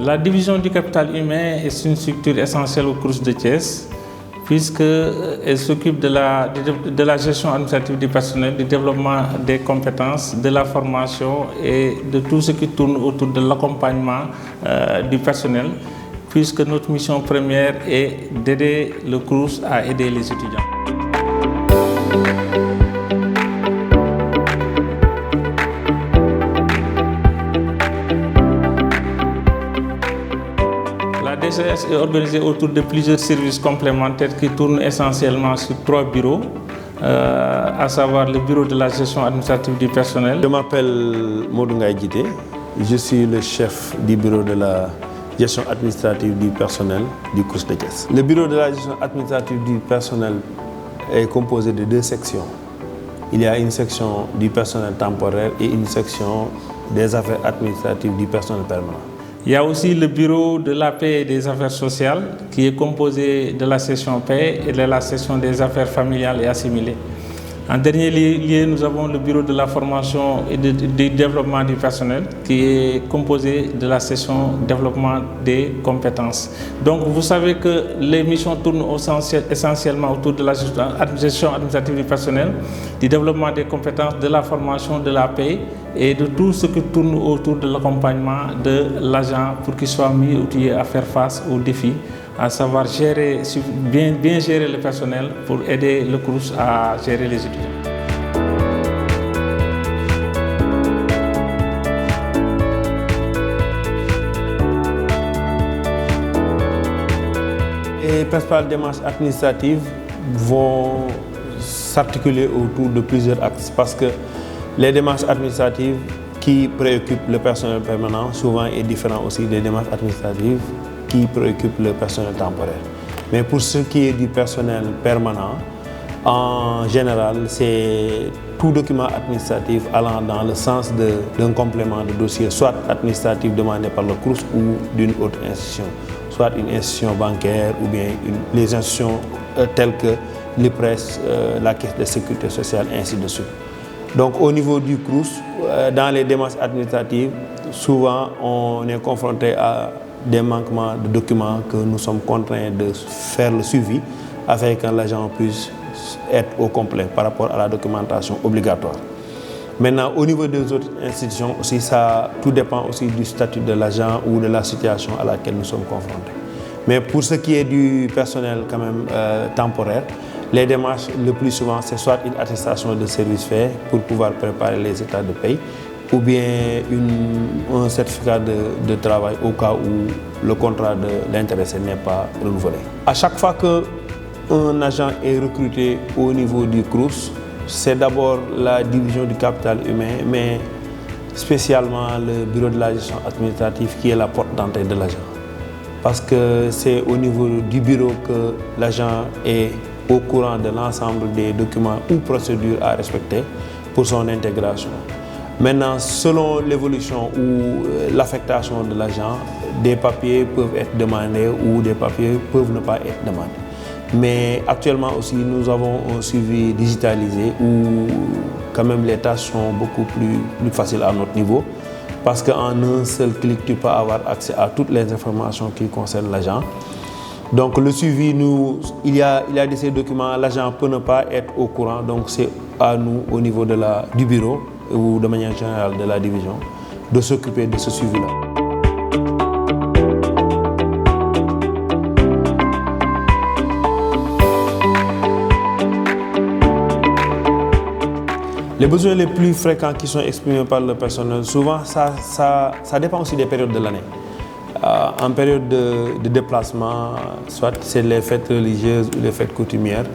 La division du capital humain est une structure essentielle au Crous de Thiès, puisqu'elle s'occupe de la gestion administrative du personnel, du développement des compétences, de la formation et de tout ce qui tourne autour de l'accompagnement du personnel, puisque notre mission première est d'aider le Crous à aider les étudiants. La DCS est organisée autour de plusieurs services complémentaires qui tournent essentiellement sur 3 bureaux, à savoir le bureau de la gestion administrative du personnel. Je m'appelle Modou Ngaye Djité, je suis le chef du bureau de la gestion administrative du personnel du Crous de Thiès. Le bureau de la gestion administrative du personnel est composé de 2 sections. Il y a une section du personnel temporaire et une section des affaires administratives du personnel permanent. Il y a aussi le bureau de la paix et des affaires sociales qui est composé de la section paix et de la section des affaires familiales et assimilées. En dernier lieu, nous avons le bureau de la formation et du développement du personnel qui est composé de la section développement des compétences. Donc vous savez que les missions tournent essentiellement autour de la gestion administrative du personnel, du développement des compétences, de la formation, de la paix et de tout ce qui tourne autour de l'accompagnement de l'agent pour qu'il soit mieux outillé à faire face aux défis, à savoir bien gérer le personnel pour aider le Crous à gérer les étudiants. Les principales démarches administratives vont s'articuler autour de plusieurs axes parce que les démarches administratives qui préoccupent le personnel permanent souvent est différent aussi des démarches administratives qui préoccupent le personnel temporaire. Mais pour ce qui est du personnel permanent, en général, c'est tout document administratif allant dans le sens d'un complément de dossier, soit administratif demandé par le Crous ou d'une autre institution, soit une institution bancaire ou bien les institutions telles que l'IPRES, la Caisse de sécurité sociale, ainsi de suite. Donc au niveau du Crous, dans les démarches administratives, souvent on est confronté à des manquements de documents que nous sommes contraints de faire le suivi afin que l'agent puisse être au complet par rapport à la documentation obligatoire. Maintenant, au niveau des autres institutions aussi, tout dépend aussi du statut de l'agent ou de la situation à laquelle nous sommes confrontés. Mais pour ce qui est du personnel quand même temporaire, les démarches le plus souvent c'est soit une attestation de service fait pour pouvoir préparer les états de paye, ou bien un certificat de travail au cas où le contrat de l'intéressé n'est pas renouvelé. À chaque fois qu'un agent est recruté au niveau du Crous, c'est d'abord la division du capital humain, mais spécialement le bureau de la gestion administrative qui est la porte d'entrée de l'agent. Parce que c'est au niveau du bureau que l'agent est au courant de l'ensemble des documents ou procédures à respecter pour son intégration. Maintenant, selon l'évolution ou l'affectation de l'agent, des papiers peuvent être demandés ou des papiers peuvent ne pas être demandés. Mais actuellement aussi, nous avons un suivi digitalisé où quand même les tâches sont beaucoup plus faciles à notre niveau parce qu'en un seul clic, tu peux avoir accès à toutes les informations qui concernent l'agent. Donc le suivi, il y a de ces documents, l'agent peut ne pas être au courant, donc c'est à nous au niveau du bureau ou de manière générale de la division de s'occuper de ce suivi-là. Les besoins les plus fréquents qui sont exprimés par le personnel, souvent ça dépend aussi des périodes de l'année. En période de déplacement, soit c'est les fêtes religieuses ou les fêtes coutumières,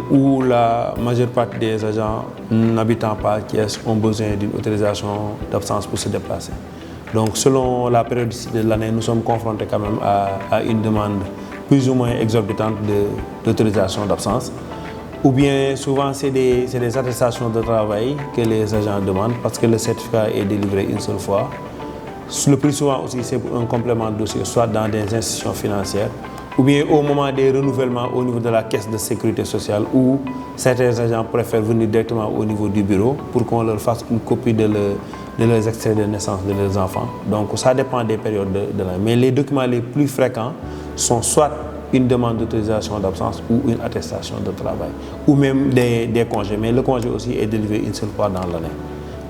où la majeure partie des agents n'habitant pas à Thiès ont besoin d'une autorisation d'absence pour se déplacer. Donc selon la période de l'année, nous sommes confrontés quand même à une demande plus ou moins exorbitante d'autorisation d'absence. Ou bien souvent c'est des attestations de travail que les agents demandent parce que le certificat est délivré une seule fois. Le plus souvent aussi c'est un complément de dossier, soit dans des institutions financières ou bien au moment des renouvellements au niveau de la caisse de sécurité sociale où certains agents préfèrent venir directement au niveau du bureau pour qu'on leur fasse une copie de de leurs extraits de naissance de leurs enfants. Donc ça dépend des périodes de l'année. Mais les documents les plus fréquents sont soit une demande d'autorisation d'absence ou une attestation de travail, ou même des congés. Mais le congé aussi est délivré une seule fois dans l'année.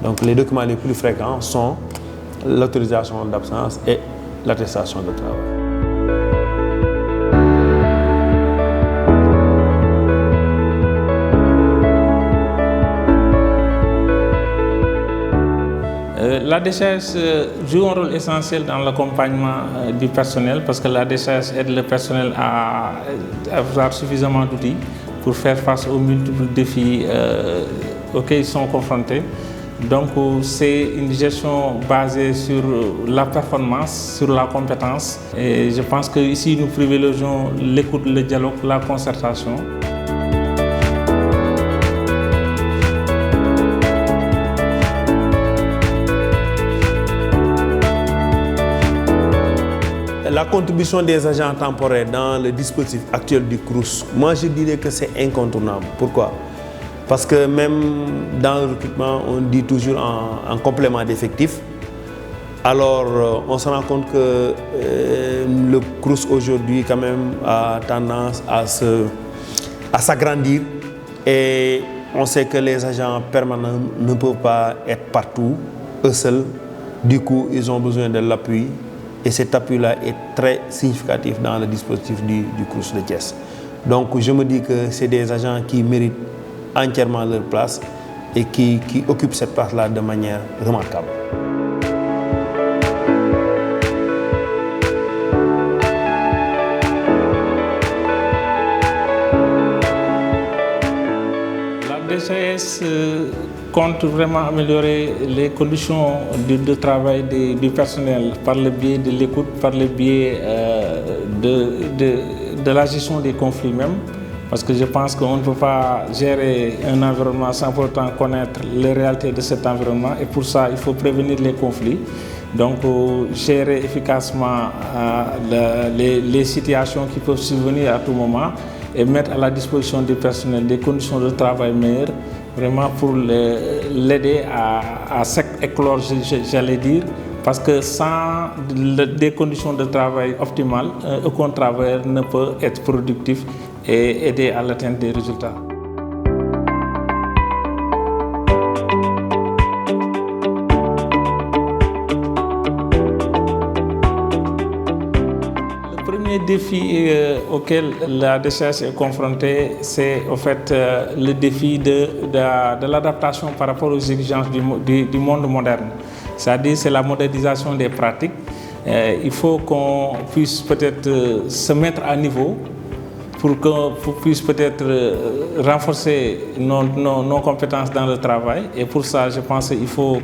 Donc les documents les plus fréquents sont l'autorisation d'absence et l'attestation de travail. La DCS joue un rôle essentiel dans l'accompagnement du personnel parce que la DCS aide le personnel à avoir suffisamment d'outils pour faire face aux multiples défis auxquels ils sont confrontés. Donc c'est une gestion basée sur la performance, sur la compétence. Et je pense qu'ici nous privilégions l'écoute, le dialogue, la concertation. La contribution des agents temporaires dans le dispositif actuel du CROUS, moi je dirais que c'est incontournable. Pourquoi? Parce que même dans le recrutement, on dit toujours en complément d'effectifs. Alors on se rend compte que le CROUS aujourd'hui quand même a tendance à s'agrandir et on sait que les agents permanents ne peuvent pas être partout, eux seuls. Du coup, ils ont besoin de l'appui. Et cet appui-là est très significatif dans le dispositif du CROUS de Thiès. Donc je me dis que c'est des agents qui méritent entièrement leur place et qui occupent cette place-là de manière remarquable. La DCS compte vraiment améliorer les conditions de travail du personnel par le biais de l'écoute, par le biais de la gestion des conflits même. Parce que je pense qu'on ne peut pas gérer un environnement sans pour autant connaître les réalités de cet environnement. Et pour ça, il faut prévenir les conflits. Donc, gérer efficacement les situations qui peuvent survenir à tout moment et mettre à la disposition du personnel des conditions de travail meilleures, vraiment pour l'aider à s'éclore, j'allais dire, parce que sans des conditions de travail optimales, aucun travailleur ne peut être productif et aider à l'atteinte des résultats. Le premier défi auquel la DCS est confrontée, c'est au fait le défi de l'adaptation par rapport aux exigences du monde moderne. C'est-à-dire c'est la modernisation des pratiques. Il faut qu'on puisse peut-être se mettre à niveau pour qu'on puisse peut-être renforcer nos compétences dans le travail. Et pour ça, je pense qu'il faut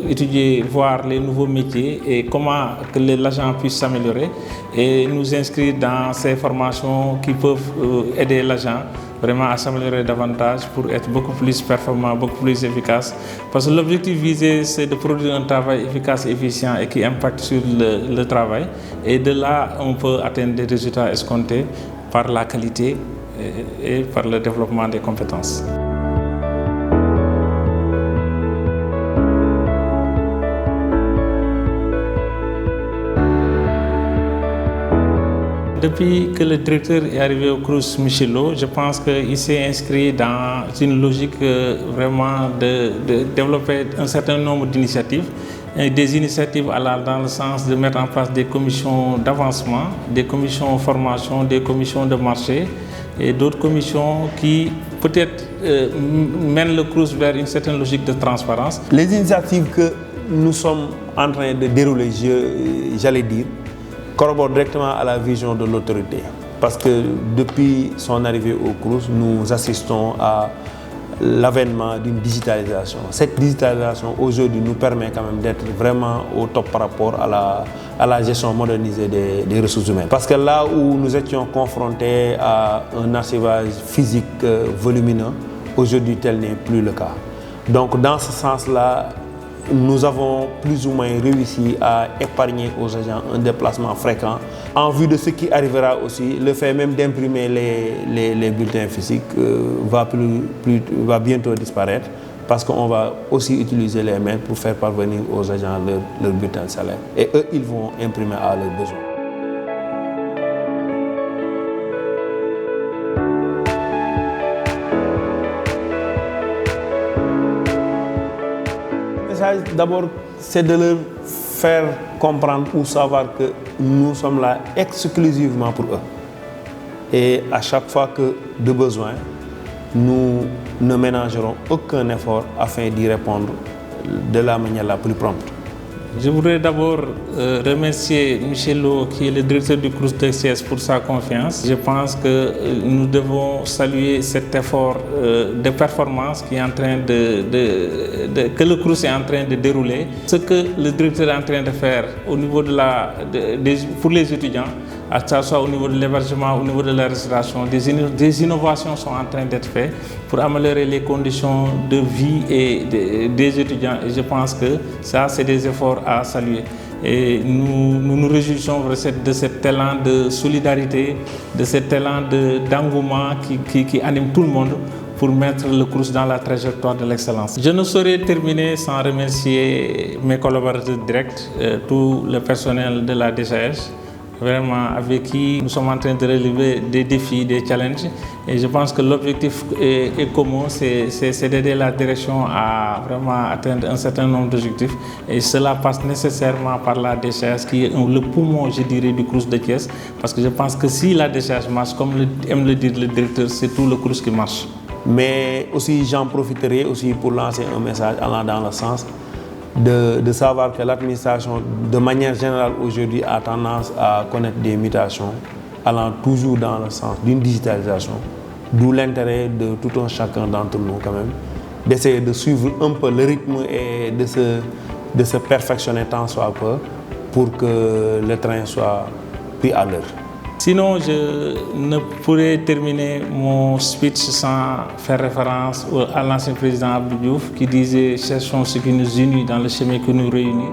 étudier, voir les nouveaux métiers et comment que l'agent puisse s'améliorer et nous inscrire dans ces formations qui peuvent aider l'agent vraiment à s'améliorer davantage pour être beaucoup plus performant, beaucoup plus efficace. Parce que l'objectif visé, c'est de produire un travail efficace et efficient et qui impacte sur le travail. Et de là, on peut atteindre des résultats escomptés par la qualité et par le développement des compétences. Depuis que le directeur est arrivé au CROUS Michelot, je pense qu'il s'est inscrit dans une logique vraiment de développer un certain nombre d'initiatives. Des initiatives allant dans le sens de mettre en place des commissions d'avancement, des commissions de formation, des commissions de marché et d'autres commissions qui peut-être mènent le CROUS vers une certaine logique de transparence. Les initiatives que nous sommes en train de dérouler, j'allais dire, corroborent directement à la vision de l'autorité. Parce que depuis son arrivée au CROUS, nous assistons à l'avènement d'une digitalisation. Cette digitalisation aujourd'hui nous permet quand même d'être vraiment au top par rapport à la gestion modernisée des ressources humaines. Parce que là où nous étions confrontés à un archivage physique volumineux, aujourd'hui tel n'est plus le cas. Donc dans ce sens-là, nous avons plus ou moins réussi à épargner aux agents un déplacement fréquent. En vue de ce qui arrivera aussi, le fait même d'imprimer les bulletins physiques va bientôt disparaître. parce qu'on va aussi utiliser les mails pour faire parvenir aux agents leur bulletin de salaire. Et eux, ils vont imprimer à leurs besoins. Le message, d'abord, c'est de leur faire comprendre ou savoir que nous sommes là exclusivement pour eux. Et à chaque fois que de besoin, nous ne ménagerons aucun effort afin d'y répondre de la manière la plus prompte. Je voudrais d'abord remercier Michel Lo, qui est le directeur du CROUS DCS, pour sa confiance. Je pense que nous devons saluer cet effort de performance qui est en train que le CROUS est en train de dérouler. Ce que le directeur est en train de faire au niveau pour les étudiants, à ce soit au niveau de l'hébergement, au niveau de la restauration, des innovations sont en train d'être faites pour améliorer les conditions de vie des étudiants. Et je pense que ça, c'est des efforts à saluer. Et nous nous réjouissons de cet élan de solidarité, de cet élan d'engouement qui anime tout le monde pour mettre le CROUS dans la trajectoire de l'excellence. Je ne saurais terminer sans remercier mes collaborateurs directs, tout le personnel de la DCH, vraiment avec qui nous sommes en train de relever des défis, des challenges. Et je pense que l'objectif est commun, c'est d'aider la direction à vraiment atteindre un certain nombre d'objectifs. Et cela passe nécessairement par la DCH, qui est le poumon, je dirais, du CROUS de Thiès. Parce que je pense que si la DCH marche, comme aime le dire le directeur, c'est tout le CROUS qui marche. Mais aussi, j'en profiterai aussi pour lancer un message allant dans le sens de savoir que l'administration, de manière générale aujourd'hui, a tendance à connaître des mutations allant toujours dans le sens d'une digitalisation. D'où l'intérêt de tout un chacun d'entre nous quand même, d'essayer de suivre un peu le rythme et de se perfectionner tant soit peu pour que le train soit pris à l'heure. Sinon, je ne pourrais terminer mon speech sans faire référence à l'ancien président Abdou Diouf qui disait « Cherchons ce qui nous unit dans le chemin qui nous réunit ».